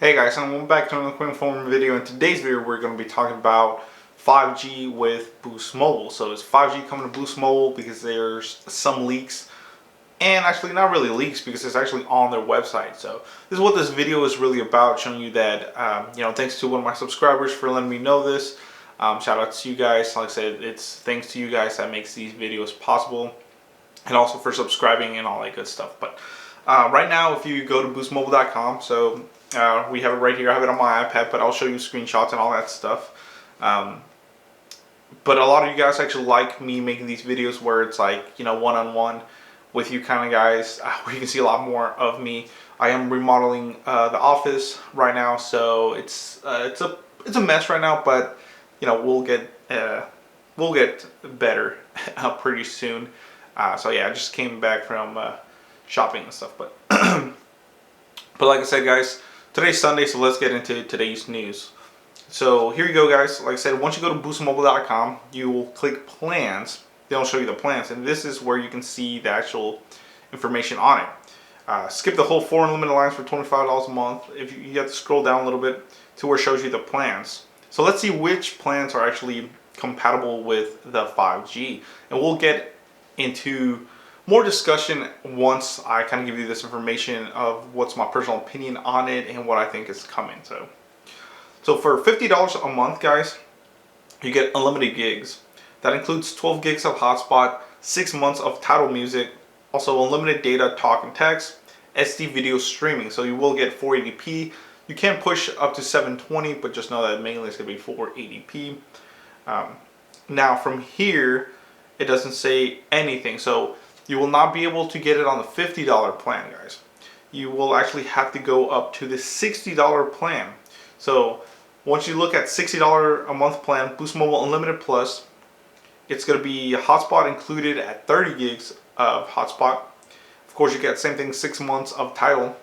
Hey guys, and welcome back to another quick informative video. In today's video, we're going to be talking about 5G with Boost Mobile. So is 5G coming to Boost Mobile because there's some leaks, and actually not really leaks because it's actually on their website. So this is what this video is really about, showing you that, thanks to one of my subscribers for letting me know this. Shout out to you guys. Like I said, it's thanks to you guys that makes these videos possible, and also for subscribing and all that good stuff. But right now, if you go to boostmobile.com, so we have it right here. I have it on my iPad, but I'll show you screenshots and all that stuff. But a lot of you guys actually like me making these videos where it's like, one-on-one with you kind of guys, where you can see a lot more of me. I am remodeling the office right now, so it's a mess right now, but we'll get better pretty soon. So yeah, I just came back from shopping and stuff, but but like I said, guys, today's Sunday, so let's get into today's news. So here you go, guys. Like I said, once you go to boostmobile.com, you will click plans. They'll show you the plans, and this is where you can see the actual information on it. Skip the whole 4 unlimited lines for $25 a month. If you have to scroll down a little bit to where it shows you the plans. So let's see which plans are actually compatible with the 5G, and we'll get into more discussion once I kind of give you this information of what's my personal opinion on it and what I think is coming. So for $50 a month, guys, you get unlimited gigs. That includes 12 gigs of hotspot, 6 months of Tidal music, also unlimited data, talk, and text, SD video streaming. So you will get 480p. You can push up to 720, but just know that mainly it's going to be 480p. Now from here, it doesn't say anything. So you will not be able to get it on the $50 plan, guys. You will actually have to go up to the $60 plan. So once you look at $60 a month plan, Boost Mobile Unlimited Plus, it's going to be hotspot included at 30 gigs of hotspot. Of course, you get the same thing, 6 months of Tidal.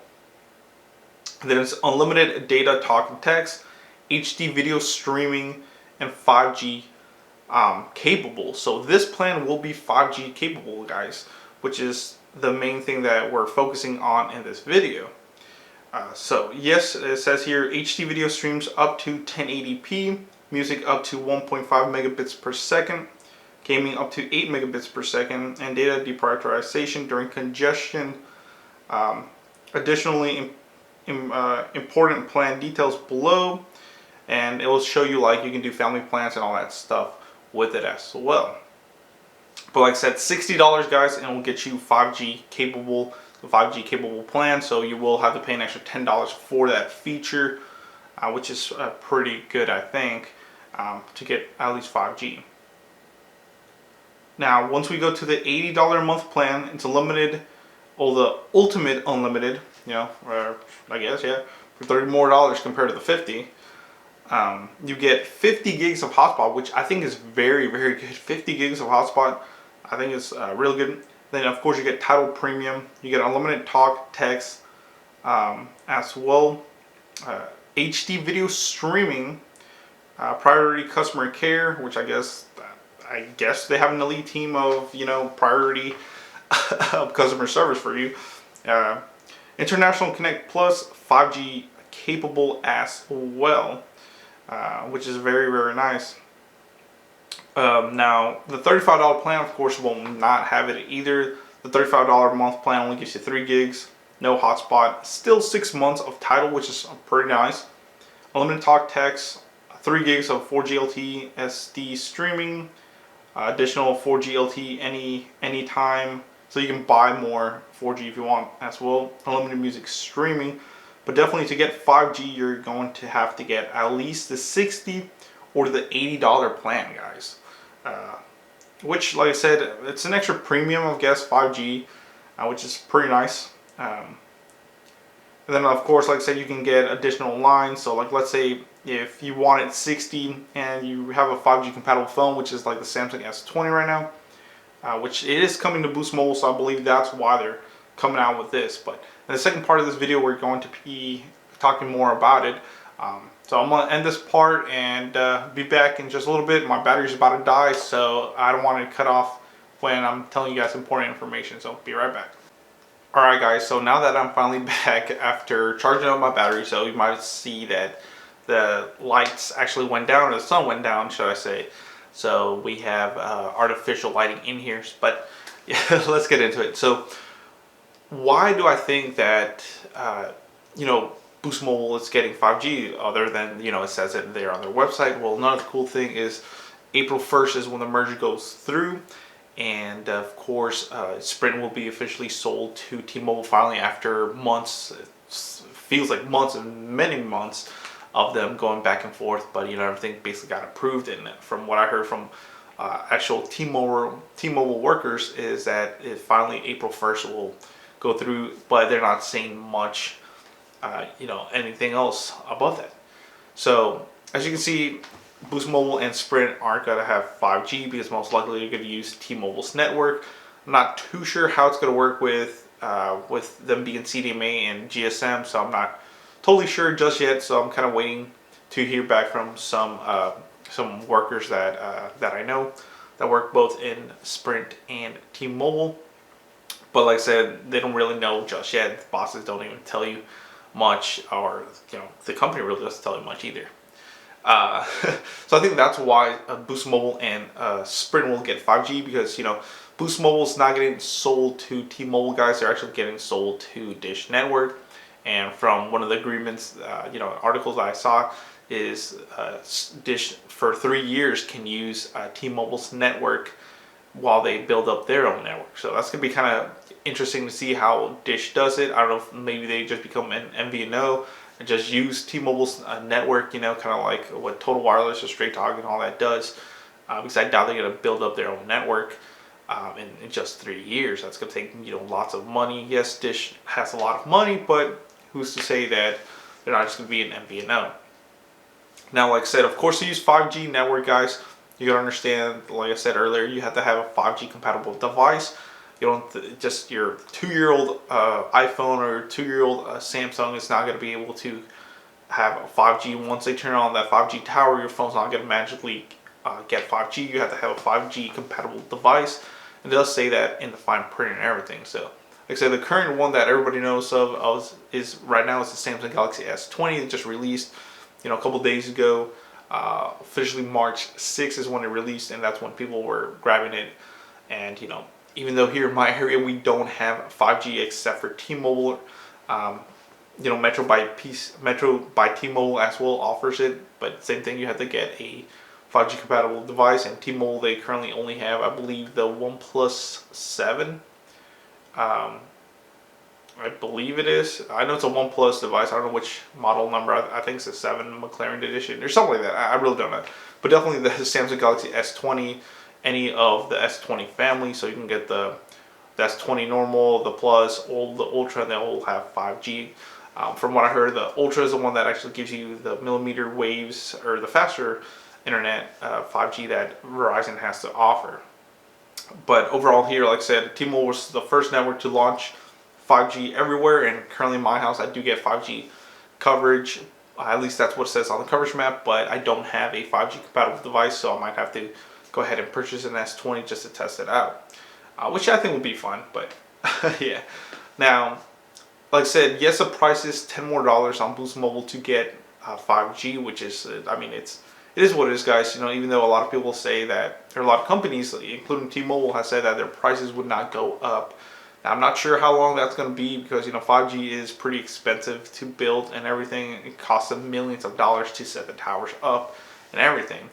Then it's unlimited data, talk, and text, HD video streaming, and 5G capable. So this plan will be 5G capable, guys, which is the main thing that we're focusing on in this video. So yes, it says here HD video streams up to 1080p, music up to 1.5 megabits per second, gaming up to 8 megabits per second, and data deprioritization during congestion. Additionally, important plan details below, and it will show you like you can do family plans and all that stuff with it as well. But like I said, $60, guys, and it will get you 5G capable, the 5G capable plan. So you will have to pay an extra $10 for that feature, which is pretty good, I think, to get at least 5G. Now, once we go to the $80 a month plan, it's unlimited, or the ultimate unlimited, I guess, yeah, for $30 more compared to the $50. You get 50 gigs of hotspot, which I think is very, very good. 50 gigs of hotspot, I think it's really good. Then, of course, you get Tidal Premium. You get unlimited talk, text, as well. HD video streaming, priority customer care, which I guess they have an elite team of, priority of customer service for you. International Connect Plus, 5G capable as well. Which is very, very nice. Now, the $35 plan, of course, will not have it either. The $35 a month plan only gives you 3 gigs, no hotspot, still 6 months of Tidal, which is pretty nice. Unlimited talk, text, 3 gigs of 4G LTE SD streaming, additional 4G LTE anytime, so you can buy more 4G if you want as well. Unlimited music streaming. But definitely to get 5G, you're going to have to get at least the $60 or the $80 plan, guys. Which, like I said, it's an extra premium, I guess, 5G, which is pretty nice. And then, of course, like I said, you can get additional lines. So, like, let's say if you wanted 60 and you have a 5G compatible phone, which is like the Samsung S20 right now, which it is coming to Boost Mobile, so I believe that's why they're coming out with this. But in the second part of this video, we're going to be talking more about it. So I'm going to end this part and be back in just a little bit. My battery's about to die, so I don't want to cut off when I'm telling you guys important information. So be right back. Alright guys, so now that I'm finally back after charging up my battery, so you might see that the lights actually went down, or the sun went down, should I say. So we have artificial lighting in here, but yeah, let's get into it. So why do I think that, Boost Mobile is getting 5G other than, it says it there on their website? Well, another cool thing is April 1st is when the merger goes through. And of course, Sprint will be officially sold to T-Mobile finally after months. It feels like months and many months of them going back and forth. But everything basically got approved. And from what I heard from actual T-Mobile workers is that it finally April 1st will go through. But they're not saying much, anything else above that. So as you can see, Boost Mobile and Sprint aren't going to have 5G because most likely they're going to use T-Mobile's network. I'm not too sure how it's going to work with them being CDMA and GSM, so I'm not totally sure just yet. So I'm kind of waiting to hear back from some workers that I know that work both in Sprint and T-Mobile. But like I said, they don't really know just yet. The bosses don't even tell you much, or the company really doesn't tell you much either. So I think that's why Boost Mobile and Sprint will get 5G, because Boost Mobile's not getting sold to T-Mobile guys; they're actually getting sold to Dish Network. And from one of the agreements, articles that I saw, is Dish for 3 years can use T-Mobile's network while they build up their own network. So that's gonna be kind of interesting to see how Dish does it. I don't know if maybe they just become an MVNO and just use T-Mobile's network, kind of like what Total Wireless or Straight Talk and all that does. Because I doubt they're going to build up their own network in just 3 years. That's going to take lots of money. Yes, Dish has a lot of money, but who's to say that they're not just going to be an MVNO? Now, like I said, of course, to use 5G network, guys, you got to understand, like I said earlier, you have to have a 5G compatible device. You don't just your 2-year-old iPhone or 2-year-old Samsung is not going to be able to have a 5G. Once they turn on that 5G tower, your phone's not going to magically get 5G. You have to have a 5G compatible device. And it does say that in the fine print and everything. So, like I said, the current one that everybody knows of is right now is the Samsung Galaxy S20 that just released, a couple days ago. Officially March 6th is when it released, and that's when people were grabbing it. And even though here in my area we don't have 5G except for T-Mobile, Metro by T-Mobile as well offers it, but same thing, you have to get a 5G compatible device. And T-Mobile, they currently only have, I believe, the OnePlus 7. I believe it is. I know it's a OnePlus device. I don't know which model number. I think it's a 7 McLaren edition or something like that. I really don't know. But definitely the Samsung Galaxy S20, any of the S20 family. So you can get the S20 normal, the Plus, the Ultra, and they all have 5G. From what I heard, the Ultra is the one that actually gives you the millimeter waves, or the faster internet 5G that Verizon has to offer. But overall here, like I said, T-Mobile was the first network to launch 5G everywhere, and currently in my house I do get 5G coverage. At least that's what it says on the coverage map, but I don't have a 5G compatible device, so I might have to go ahead and purchase an S20 just to test it out, which I think would be fun. But yeah. Now, like I said, yes, the price is $10 more on Boost Mobile to get 5G, which is, it is what it is, guys. Even though a lot of people say that, or a lot of companies, including T-Mobile, has said that their prices would not go up. Now, I'm not sure how long that's going to be, because 5G is pretty expensive to build and everything. It costs them millions of dollars to set the towers up and everything.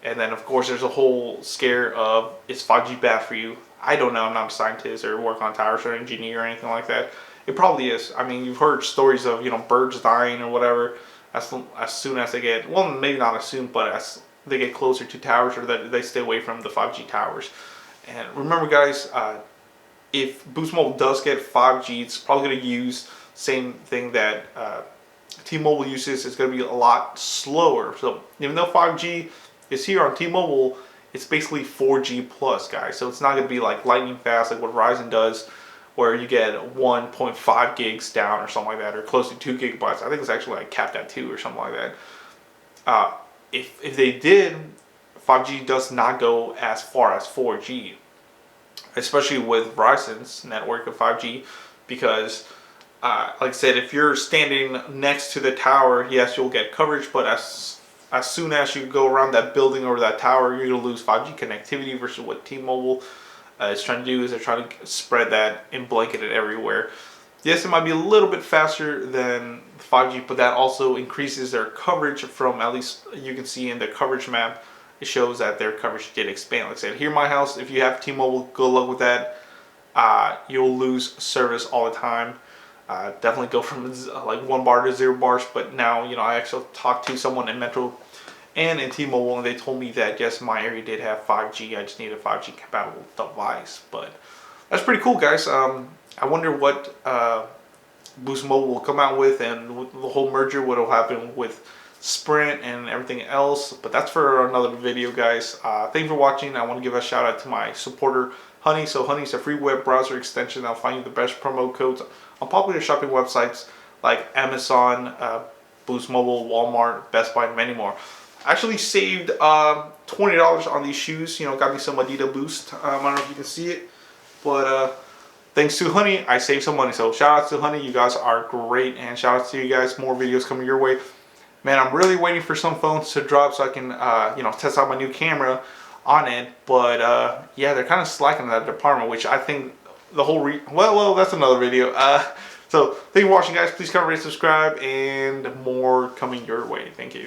And then, of course, there's a whole scare of, is 5G bad for you? I don't know. I'm not a scientist or work on towers or engineer or anything like that. It probably is. I mean, you've heard stories of, birds dying or whatever as soon as they get, well, maybe not as soon, but as they get closer to towers, or that they stay away from the 5G towers. And remember, guys, if Boost Mobile does get 5G, it's probably going to use same thing that T-Mobile uses. It's going to be a lot slower. So even though 5G is here on T-Mobile, it's basically 4G plus, guys. So it's not going to be like lightning fast like what Verizon does, where you get 1.5 gigs down or something like that, or close to 2 gigabytes. I think it's actually like capped at 2 or something like that. If they did, 5G does not go as far as 4G. Especially with Verizon's network of 5G, because like I said, if you're standing next to the tower, yes, you'll get coverage, but as soon as you go around that building or that tower, you're gonna lose 5G connectivity versus what T-Mobile is trying to do. Is they're trying to spread that and blanket it everywhere. Yes, it might be a little bit faster than 5G, but that also increases their coverage from, at least you can see in the coverage map, it shows that their coverage did expand. Like I said, here in my house, if you have T-Mobile, good luck with that. You'll lose service all the time. Definitely go from like 1 bar to 0 bars, but now, I actually talked to someone in Metro and in T-Mobile, and they told me that yes, my area did have 5G. I just needed a 5G compatible device, but that's pretty cool, guys. I wonder what Boost Mobile will come out with, and with the whole merger, what will happen with Sprint and everything else. But that's for another video, guys. Thanks for watching. I want to give a shout out to my supporter, Honey. So Honey's a free web browser extension that'll find you the best promo codes on popular shopping websites like Amazon, Boost Mobile, Walmart, Best Buy, and many more. I actually saved $20 on these shoes. Got me some Adidas Boost. I don't know if you can see it, but thanks to Honey, I saved some money. So shout out to Honey. You guys are great, and shout out to you guys. More videos coming your way. Man, I'm really waiting for some phones to drop so I can, test out my new camera on it. But yeah, they're kind of slacking in that department, which I think the whole well, that's another video. So thank you for watching, guys. Please comment, rate, subscribe, and more coming your way. Thank you.